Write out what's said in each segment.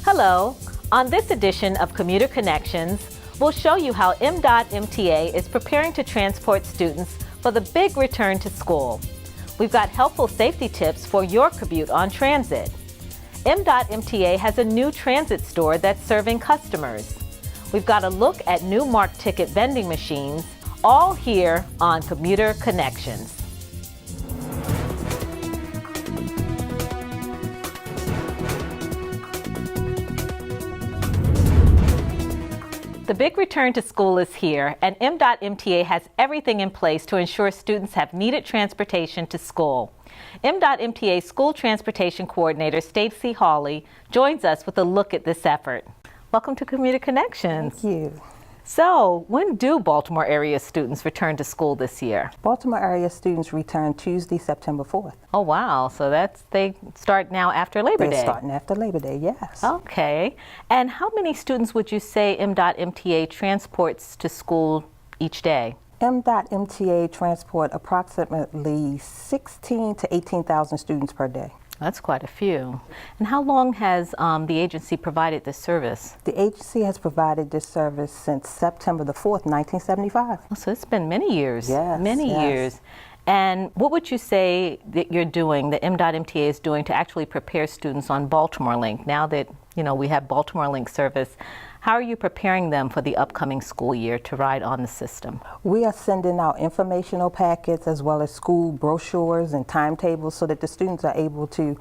Hello. On this edition of Commuter Connections, we'll show you how MDOT MTA is preparing to transport students for the big return to school. We've got helpful safety tips for your commute on transit. MDOT MTA has a new transit store that's serving customers. We've got a look at new marked ticket vending machines, all here on Commuter Connections. The big return to school is here, and MDOT MTA has everything in place to ensure students have needed transportation to school. MDOT MTA School Transportation Coordinator Stacey Hawley joins us with a look at this effort. Welcome to Commuter Connections. Thank you. So, when do Baltimore area students return to school this year? Baltimore area students return Tuesday, September 4th. Oh wow, so they start now after Labor Day. They're starting after Labor Day, yes. Okay, and how many students would you say MDOT MTA transports to school each day? MDOT MTA transport approximately 16 to 18,000 students per day. That's quite a few. And how long has the agency provided this service? The agency has provided this service since September the 4th, 1975. Oh, so it's been many years. Yes, many yes. years. And what would you say that you're doing, that MDOT MTA is doing to actually prepare students on Baltimore Link? Now that, we have Baltimore Link service, how are you preparing them for the upcoming school year to ride on the system? We are sending out informational packets as well as school brochures and timetables so that the students are able to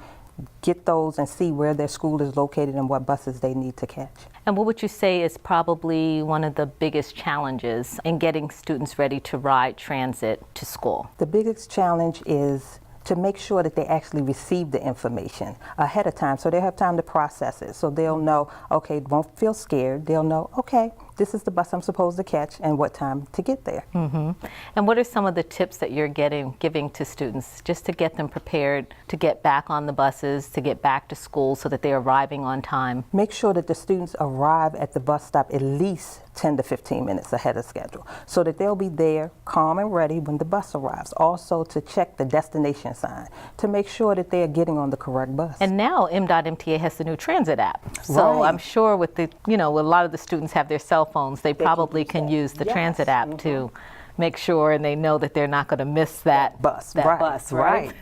get those and see where their school is located and what buses they need to catch. And what would you say is probably one of the biggest challenges in getting students ready to ride transit to school? The biggest challenge is to make sure that they actually receive the information ahead of time so they have time to process it. So they'll know, okay, won't feel scared. They'll know, okay, this is the bus I'm supposed to catch and what time to get there. Mm-hmm. And what are some of the tips that you're giving to students just to get them prepared to get back on the buses, to get back to school so that they're arriving on time? Make sure that the students arrive at the bus stop at least 10 to 15 minutes ahead of schedule so that they'll be there calm and ready when the bus arrives. Also to check the destination sign to make sure that they are getting on the correct bus. And now MDOT MTA has the new transit app. So Right. I'm sure with the, a lot of the students have their cell phones, they probably can use the Yes. transit app to make sure and they know that they're not going to miss that bus. Right?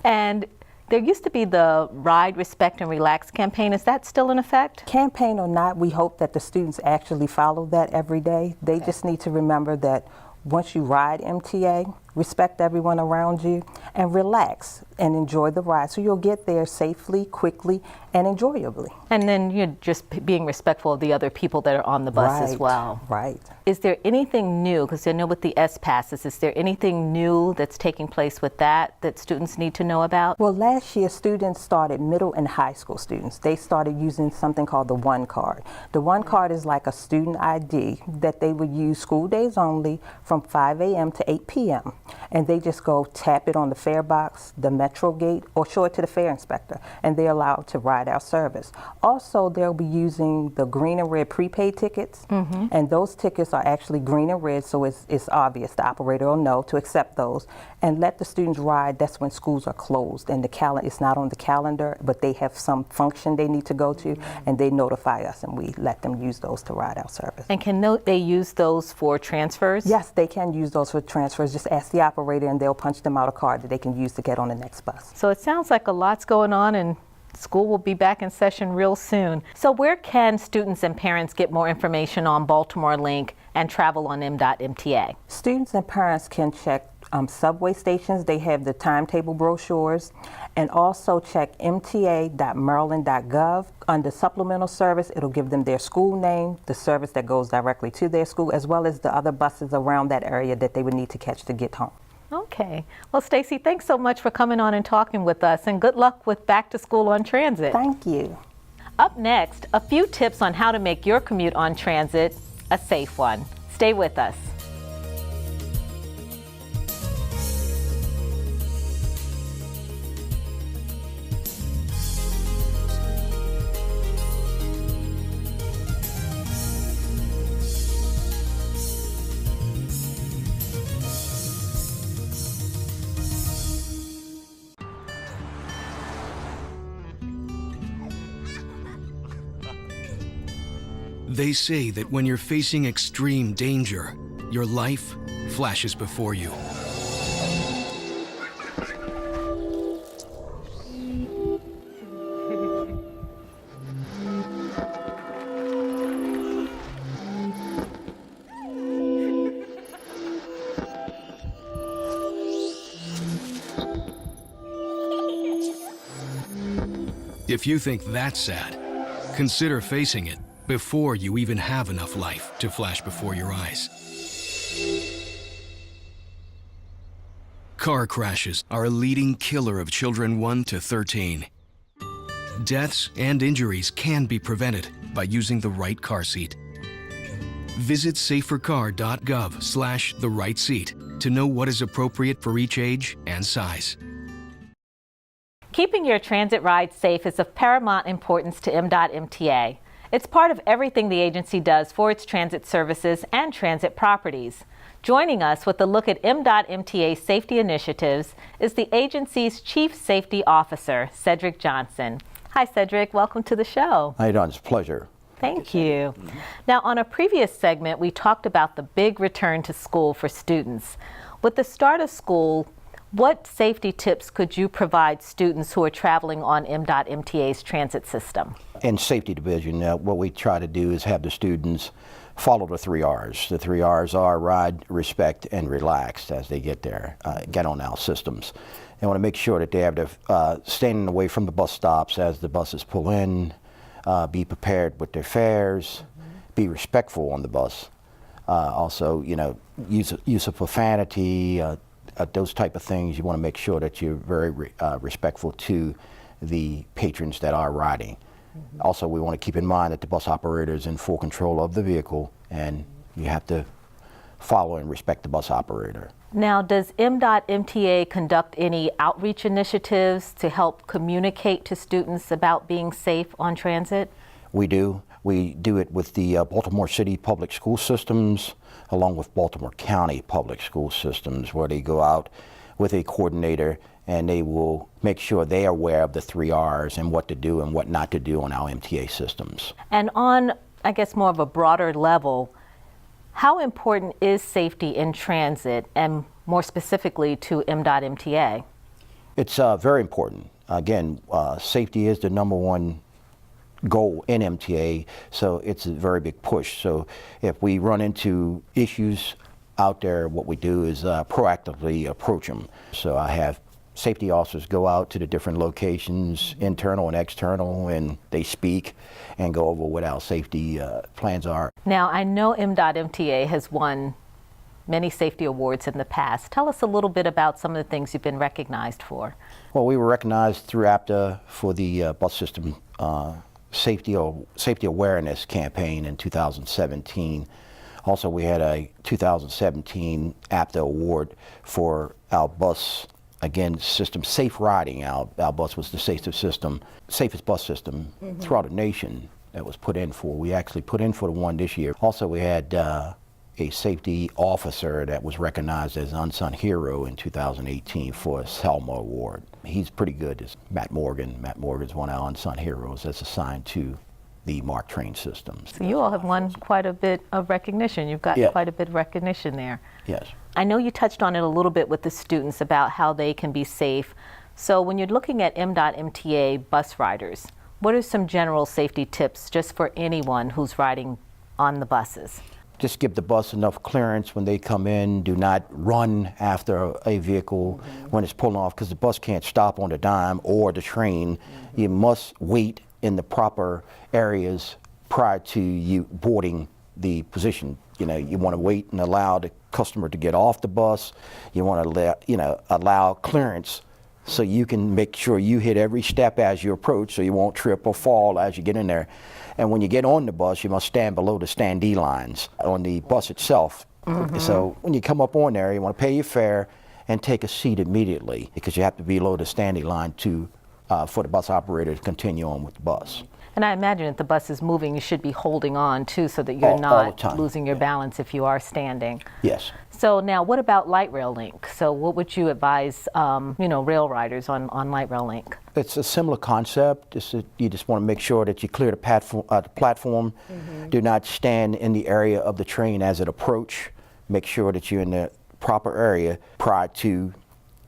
And there used to be the Ride, Respect, and Relax campaign. Is that still in effect? Campaign or not, we hope that the students actually follow that every day. They just need to remember that once you ride MTA, respect everyone around you and relax and enjoy the ride so you'll get there safely, quickly, and enjoyably. And then you're just being respectful of the other people that are on the bus as well. Right. Is there anything new, because I know with the S passes, is there anything new that's taking place with that students need to know about? Well, last year students started, middle and high school students, they started using something called the One Card. The One Card is like a student ID that they would use school days only from 5 a.m. to 8 p.m. And they just go tap it on the fare box, the Metro gate, or show it to the fare inspector, and they're allowed to ride our service. Also, they'll be using the green and red prepaid tickets, and those tickets are actually green and red, so it's obvious. The operator will know to accept those and let the students ride. That's when schools are closed, and it's not on the calendar, but they have some function they need to go to, and they notify us, and we let them use those to ride our service. And can they use those for transfers? Yes, they can use those for transfers. Just ask the operator and they'll punch them out a card that they can use to get on the next bus. So it sounds like a lot's going on and school will be back in session real soon. So where can students and parents get more information on Baltimore Link and travel on MDOT MTA? Students and parents can check subway stations. They have the timetable brochures, and also check mta.maryland.gov. Under supplemental service, it'll give them their school name, the service that goes directly to their school, as well as the other buses around that area that they would need to catch to get home. Okay. Well, Stacey, thanks so much for coming on and talking with us, and good luck with back to school on transit. Thank you. Up next, a few tips on how to make your commute on transit a safe one. Stay with us. They say that when you're facing extreme danger, your life flashes before you. If you think that's sad, consider facing it before you even have enough life to flash before your eyes. Car crashes are a leading killer of children 1 to 13. Deaths and injuries can be prevented by using the right car seat. Visit safercar.gov/the-right-seat to know what is appropriate for each age and size. Keeping your transit ride safe is of paramount importance to MDOT MTA. It's part of everything the agency does for its transit services and transit properties. Joining us with a look at MDOT MTA's safety initiatives is the agency's Chief Safety Officer, Cedric Johnson. Hi, Cedric. Welcome to the show. How you doing? It's a pleasure. Thank you. Now, on a previous segment, we talked about the big return to school for students. With the start of school, what safety tips could you provide students who are traveling on MDOT MTA's transit system? In safety division, what we try to do is have the students follow the 3 R's. The 3 R's are ride, respect, and relax as they get there, get on our systems. They want to make sure that they have their standing away from the bus stops as the buses pull in, be prepared with their fares, be respectful on the bus. Also, use of profanity, those type of things. You want to make sure that you're very respectful to the patrons that are riding. Also, we want to keep in mind that the bus operator is in full control of the vehicle, and you have to follow and respect the bus operator. Now, does MDOT MTA conduct any outreach initiatives to help communicate to students about being safe on transit? We do. We do it with the Baltimore City Public School Systems, along with Baltimore County Public School Systems, where they go out with a coordinator and they will make sure they are aware of the 3 R's and what to do and what not to do on our MTA systems. And on, I guess, more of a broader level, how important is safety in transit, and more specifically to MDOT MTA? It's very important. Again, safety is the #1 goal in MTA, so it's a very big push. So if we run into issues out there, what we do is proactively approach them. So I have safety officers go out to the different locations, internal and external, and they speak and go over what our safety plans are. Now, I know MDOT MTA has won many safety awards in the past. Tell us a little bit about some of the things you've been recognized for. Well, we were recognized through APTA for the bus system safety awareness campaign in 2017. Also, we had a 2017 APTA award for our bus, again, system safe riding. Our bus was the safest bus system throughout the nation that was put in for. We actually put in for the one this year. Also, we had a safety officer that was recognized as an unsung hero in 2018 for a Selma Award. He's pretty good. It's Matt Morgan. Matt Morgan's one of our unsung heroes that's assigned to the MARC train systems. So you all have won quite a bit of recognition. You've got quite a bit of recognition there. Yes. I know you touched on it a little bit with the students about how they can be safe. So when you're looking at MDOT MTA bus riders, what are some general safety tips just for anyone who's riding on the buses? Just give the bus enough clearance when they come in. Do not run after a vehicle when it's pulling off, because the bus can't stop on the dime, or the train. You must wait in the proper areas prior to you boarding the position. You want to wait and allow the customer to get off the bus. You want to allow clearance so you can make sure you hit every step as you approach, so you won't trip or fall as you get in there. And when you get on the bus, you must stand below the standee lines on the bus itself. So when you come up on there, you want to pay your fare and take a seat immediately, because you have to be below the standee line for the bus operator to continue on with the bus. And I imagine if the bus is moving, you should be holding on too so that you're All the not time. losing your balance if you are standing. Yes. So now what about light rail link? So what would you advise, rail riders on light rail link? It's a similar concept. You just want to make sure that you clear the platform. Do not stand in the area of the train as it approach. Make sure that you're in the proper area prior to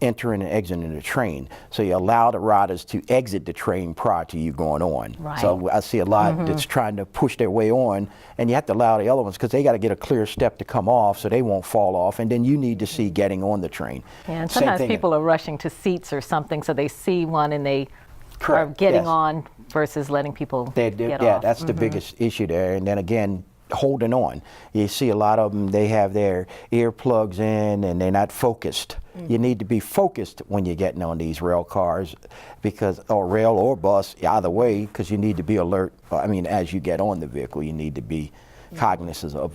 entering and exiting the train. So you allow the riders to exit the train prior to you going on. Right. So I see a lot that's trying to push their way on, and you have to allow the other ones because they got to get a clear step to come off so they won't fall off, and then you need to see getting on the train. Yeah, and Same sometimes thing. people are rushing to seats or something, so they see one and they are Correct, getting yes. on versus letting people get Yeah, off. that's the biggest issue there. And then again, holding on. You see a lot of them, they have their earplugs in and they're not focused. You need to be focused when you're getting on these rail cars, or rail or bus, either way, because you need to be alert. I mean, as you get on the vehicle, you need to be cognizant of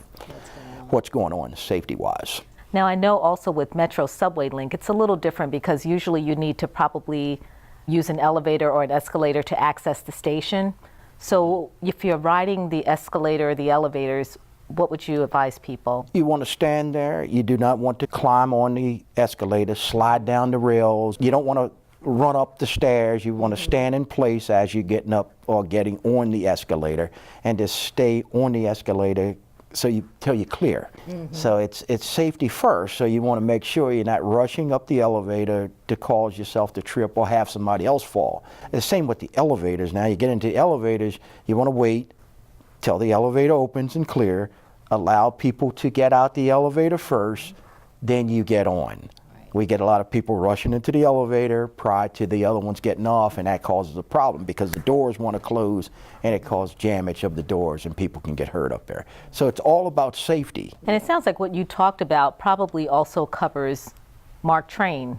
what's going on safety-wise. Now, I know also with Metro Subway Link, it's a little different because usually you need to probably use an elevator or an escalator to access the station. So if you're riding the escalator or the elevators, what would you advise people? You want to stand there. You do not want to climb on the escalator, slide down the rails. You don't want to run up the stairs. You want to stand in place as you're getting up or getting on the escalator, and just stay on the escalator till you're clear. So it's safety first, so you want to make sure you're not rushing up the elevator to cause yourself to trip or have somebody else fall. The same with the elevators. Now you get into the elevators, you want to wait till the elevator opens and clear, allow people to get out the elevator first, then you get on. We get a lot of people rushing into the elevator prior to the other ones getting off, and that causes a problem because the doors want to close and it causes jammage of the doors and people can get hurt up there. So it's all about safety. And it sounds like what you talked about probably also covers MARC train.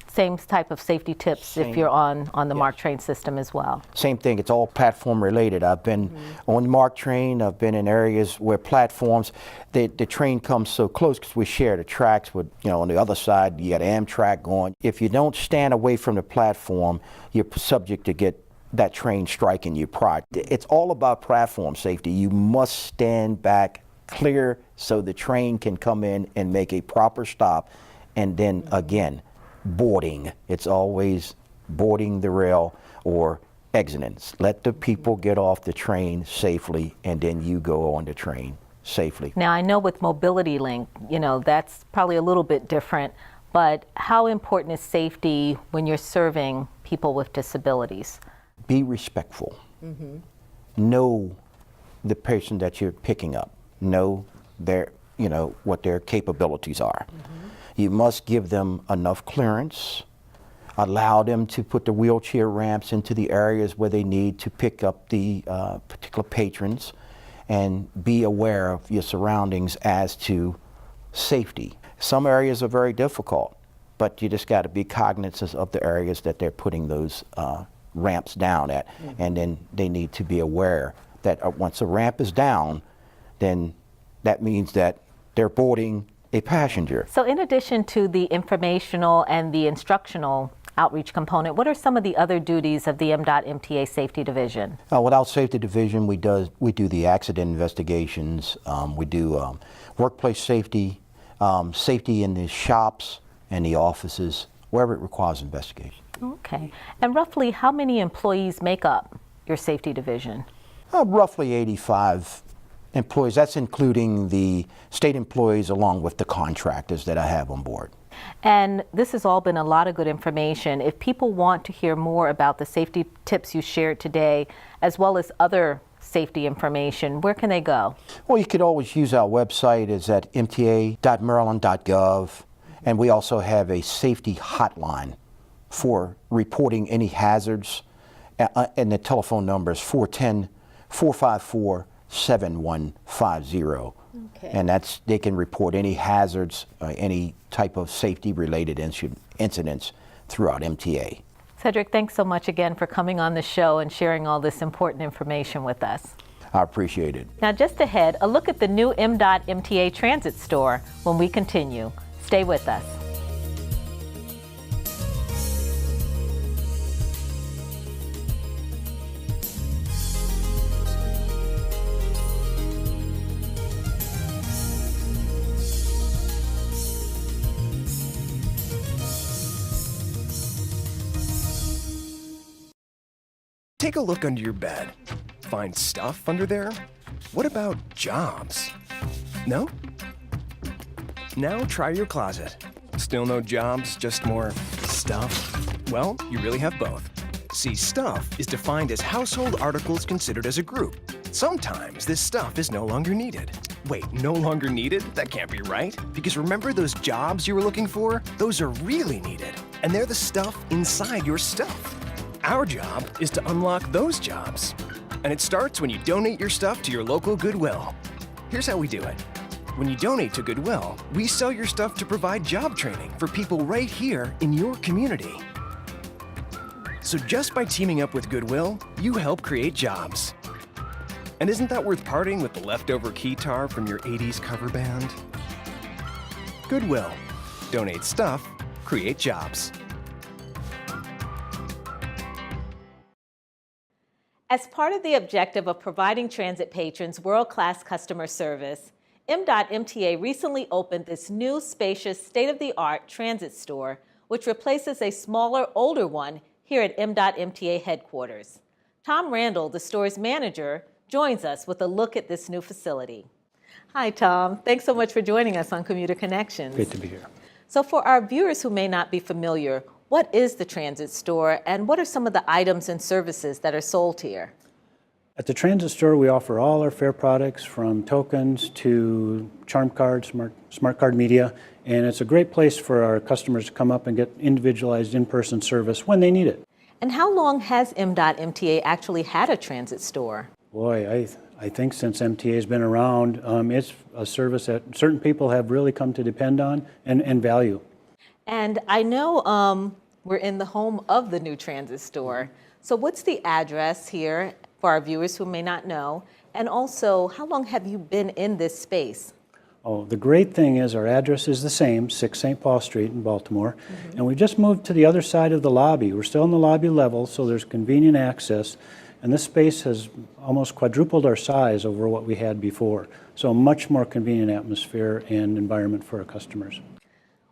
Same type of safety tips if you're on the MARC train system as well. Same thing, it's all platform related. I've been on the MARC train, I've been in areas where platforms, the train comes so close because we share the tracks with, on the other side, you got Amtrak going. If you don't stand away from the platform, you're subject to get that train striking you prior. It's all about platform safety. You must stand back clear so the train can come in and make a proper stop, and then again, boarding. It's always boarding the rail or exiting. Let the people get off the train safely, and then you go on the train safely. Now, I know with Mobility Link, that's probably a little bit different, but how important is safety when you're serving people with disabilities? Be respectful. Know the person that you're picking up. Know what their capabilities are. You must give them enough clearance, allow them to put the wheelchair ramps into the areas where they need to pick up the particular patrons, and be aware of your surroundings as to safety. Some areas are very difficult, but you just got to be cognizant of the areas that they're putting those ramps down at, and then they need to be aware that once a ramp is down, then that means that they're boarding a passenger. So in addition to the informational and the instructional outreach component, what are some of the other duties of the MDOT/MTA Safety Division? Without Safety Division, we do the accident investigations, we do workplace safety, safety in the shops and the offices, wherever it requires investigation. Okay. And roughly how many employees make up your Safety Division? Roughly 85 employees. That's including the state employees along with the contractors that I have on board. And this has all been a lot of good information. If people want to hear more about the safety tips you shared today, as well as other safety information, where can they go? Well, you could always use our website. It's at mta.maryland.gov. And we also have a safety hotline for reporting any hazards. And the telephone number is 410-454-7150. Okay. And they can report any hazards, any type of safety-related incidents throughout MTA. Cedric, thanks so much again for coming on the show and sharing all this important information with us. I appreciate it. Now, just ahead, a look at the new MDOT/MTA Transit store when we continue. Stay with us. Take a look under your bed. Find stuff under there? What about jobs? No? Now try your closet. Still no jobs, just more stuff? Well, you really have both. See, stuff is defined as household articles considered as a group. Sometimes this stuff is no longer needed. Wait, no longer needed? That can't be right. Because remember those jobs you were looking for? Those are really needed. And they're the stuff inside your stuff. Our job is to unlock those jobs. And it starts when you donate your stuff to your local Goodwill. Here's how we do it. When you donate to Goodwill, we sell your stuff to provide job training for people right here in your community. So just by teaming up with Goodwill, you help create jobs. And isn't that worth parting with the leftover keytar from your 80s cover band? Goodwill. Donate stuff, create jobs. As part of the objective of providing transit patrons world-class customer service, MDOT MTA recently opened this new, spacious, state-of-the-art transit store, which replaces a smaller, older one here at MDOT MTA headquarters. Tom Randall, the store's manager, joins us with a look at this new facility. Hi, Tom. Thanks so much for joining us on Commuter Connections. Great to be here. So for our viewers who may not be familiar, what is the transit store and what are some of the items and services that are sold here? At the transit store, we offer all our fare products from tokens to charm cards, smart card media, and it's a great place for our customers to come up and get individualized in-person service when they need it. And how long has MDOT MTA actually had a transit store? Boy, I think since MTA has been around, it's a service that certain people have really come to depend on and value. And I know we're in the home of the new transit store. So what's the address here for our viewers who may not know? And also, how long have you been in this space? Oh, the great thing is our address is the same, 6 St. Paul Street in Baltimore. And we just moved to the other side of the lobby. We're still in the lobby level, so there's convenient access. And this space has almost quadrupled our size over what we had before. So a much more convenient atmosphere and environment for our customers.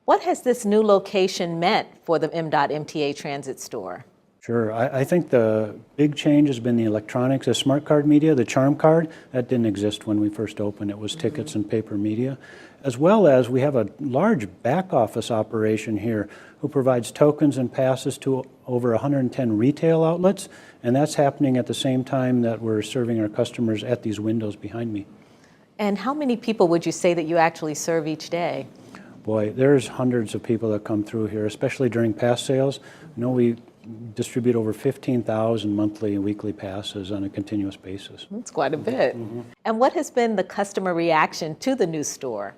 What has this new location meant for the MDOT MTA transit store? Sure. I think the big change has been the electronics, the smart card media, the charm card. That didn't exist when we first opened. It was tickets and paper media. As well as we have a large back office operation here who provides tokens and passes to over 110 retail outlets. And that's happening at the same time that we're serving our customers at these windows behind me. And how many people would you say that you actually serve each day? Boy, there's hundreds of people that come through here, especially during pass sales. I know we distribute over 15,000 monthly and weekly passes on a continuous basis. That's quite a bit. And what has been the customer reaction to the new store?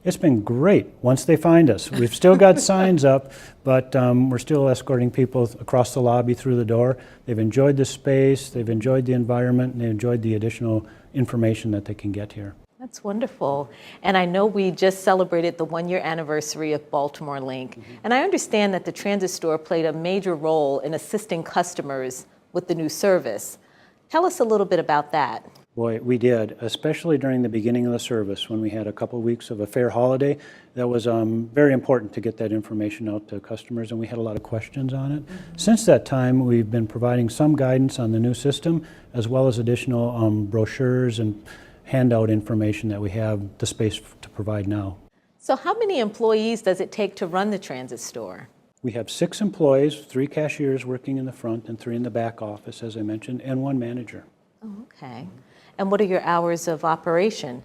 It's been great once they find us. We've still got signs up, but we're still escorting people across the lobby through the door. They've enjoyed the space, they've enjoyed the environment, and they've enjoyed the additional information that they can get here. That's wonderful. And I know we just celebrated the 1-year anniversary of Baltimore Link. And I understand that the transit store played a major role in assisting customers with the new service. Tell us a little bit about that. Boy, we did, especially during the beginning of the service when we had a couple weeks of a fair holiday. That was very important to get that information out to customers, and we had a lot of questions on it. Since that time, we've been providing some guidance on the new system, as well as additional brochures and handout information that we have the space to provide now. So how many employees does it take to run the transit store? We have 6 employees, 3 cashiers working in the front and 3 in the back office, as I mentioned, and 1 manager. Oh, okay. And what are your hours of operation?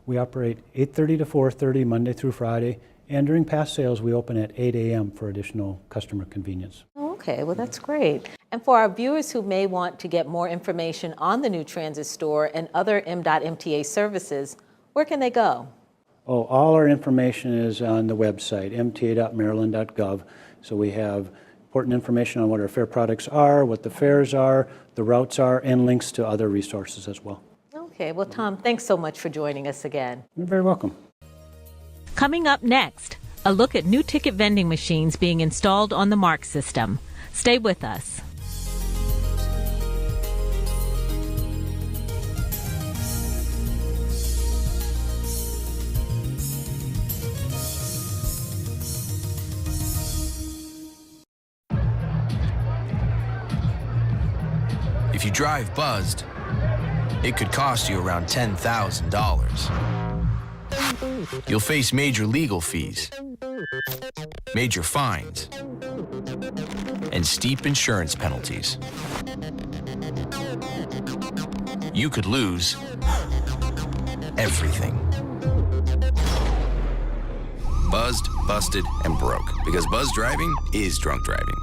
We operate 8:30 to 4:30 Monday through Friday, and during past sales we open at 8 a.m. for additional customer convenience. Oh, okay, well that's great. And for our viewers who may want to get more information on the new transit store and other MDOT MTA services, where can they go? Oh, all our information is on the website, mta.maryland.gov. So we have important information on what our fare products are, what the fares are, the routes are, and links to other resources as well. Okay, well Tom, thanks so much for joining us again. You're very welcome. Coming up next, a look at new ticket vending machines being installed on the MARC system. Stay with us. drive buzzed, it could cost you around $10,000. You'll face major legal fees, major fines, and steep insurance penalties. You could lose everything. Buzzed, busted, and broke. Because buzz driving is drunk driving.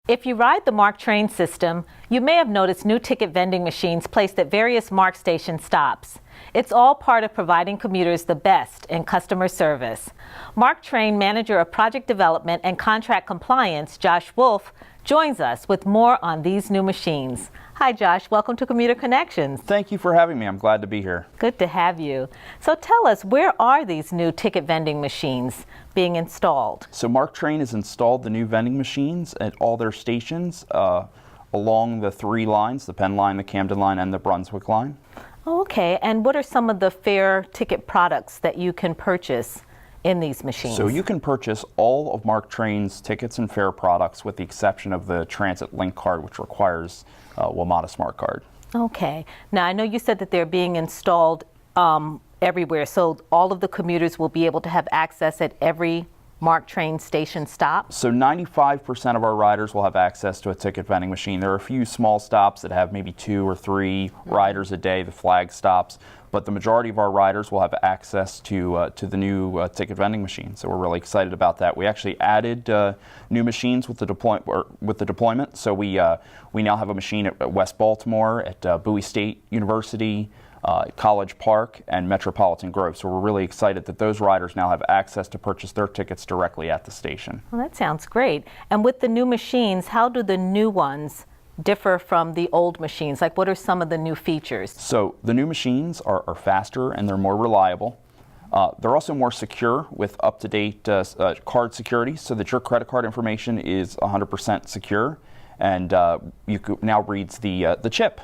If you ride the MARC train system, you may have noticed new ticket vending machines placed at various MARC station stops. It's all part of providing commuters the best in customer service. MARC Train Manager of Project Development and Contract Compliance, Josh Wolf, joins us with more on these new machines. Hi, Josh. Welcome to Commuter Connections. Thank you for having me. I'm glad to be here. Good to have you. So tell us, where are these new ticket vending machines being installed? So MARC Train has installed the new vending machines at all their stations along the 3 lines, the Penn line, the Camden line, and the Brunswick line. Okay, and what are some of the fare ticket products that you can purchase in these machines? So you can purchase all of MARC Train's tickets and fare products with the exception of the Transit Link card, which requires WMATA Smart Card. Okay. Now, I know you said that they're being installed everywhere, so all of the commuters will be able to have access at every MARC Train station stop? So 95% of our riders will have access to a ticket vending machine. There are a few small stops that have maybe 2 or 3 riders a day, the flag stops, but the majority of our riders will have access to the new ticket vending machine. So we're really excited about that. We actually added new machines with the deployment. So we now have a machine at West Baltimore, at Bowie State University, College Park, and Metropolitan Grove. So we're really excited that those riders now have access to purchase their tickets directly at the station. Well, that sounds great. And with the new machines, how do the new ones differ from the old machines? Like, what are some of the new features? So the new machines are faster and they're more reliable. They're also more secure with up-to-date card security, so that your credit card information is 100% secure, and now reads the chip.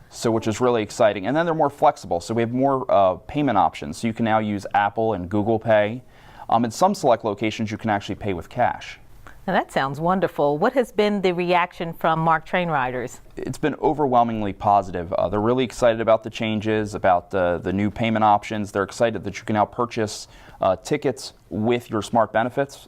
So, which is really exciting. And then they're more flexible, so we have more payment options. So you can now use Apple and Google Pay. In some select locations, you can actually pay with cash. Now that sounds wonderful. What has been the reaction from MARC Train riders? It's been overwhelmingly positive. They're really excited about the changes, about the new payment options. They're excited that you can now purchase tickets with your smart benefits.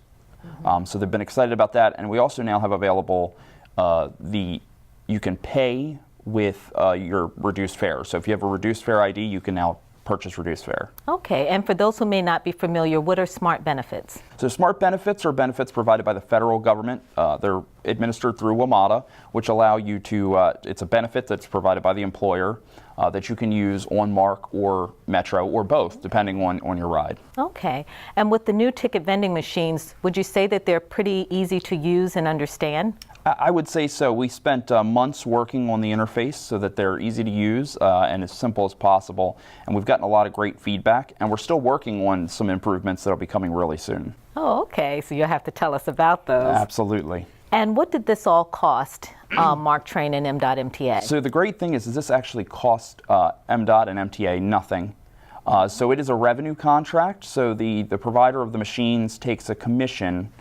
So they've been excited about that. And we also now have available you can pay with your reduced fare. So if you have a reduced fare ID, you can now purchase reduced fare. Okay, and for those who may not be familiar, what are smart benefits? So smart benefits are benefits provided by the federal government. They're administered through WMATA, which allow you to, it's a benefit that's provided by the employer that you can use on MARC or Metro or both, depending on your ride. Okay, and with the new ticket vending machines, would you say that they're pretty easy to use and understand? I would say so. We spent months working on the interface so that they're easy to use and as simple as possible. And we've gotten a lot of great feedback, and we're still working on some improvements that will be coming really soon. Oh, okay. So you'll have to tell us about those. Absolutely. And what did this all cost, MARC Train and MDOT-MTA? So the great thing is this actually cost MDOT and MTA nothing. So it is a revenue contract. So the provider of the machines takes a commission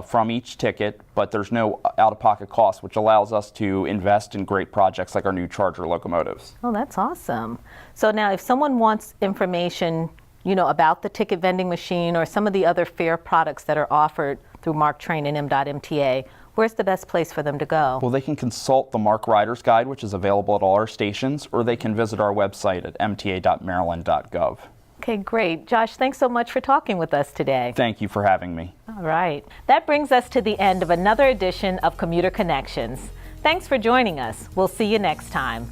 from each ticket, but there's no out-of-pocket cost, which allows us to invest in great projects like our new Charger locomotives. Oh, that's awesome. So now if someone wants information, about the ticket vending machine or some of the other fare products that are offered through MARC Train and MDOT-MTA, where's the best place for them to go? Well, they can consult the MARC Riders Guide, which is available at all our stations, or they can visit our website at mta.maryland.gov. Okay, great. Josh, thanks so much for talking with us today. Thank you for having me. All right. That brings us to the end of another edition of Commuter Connections. Thanks for joining us. We'll see you next time.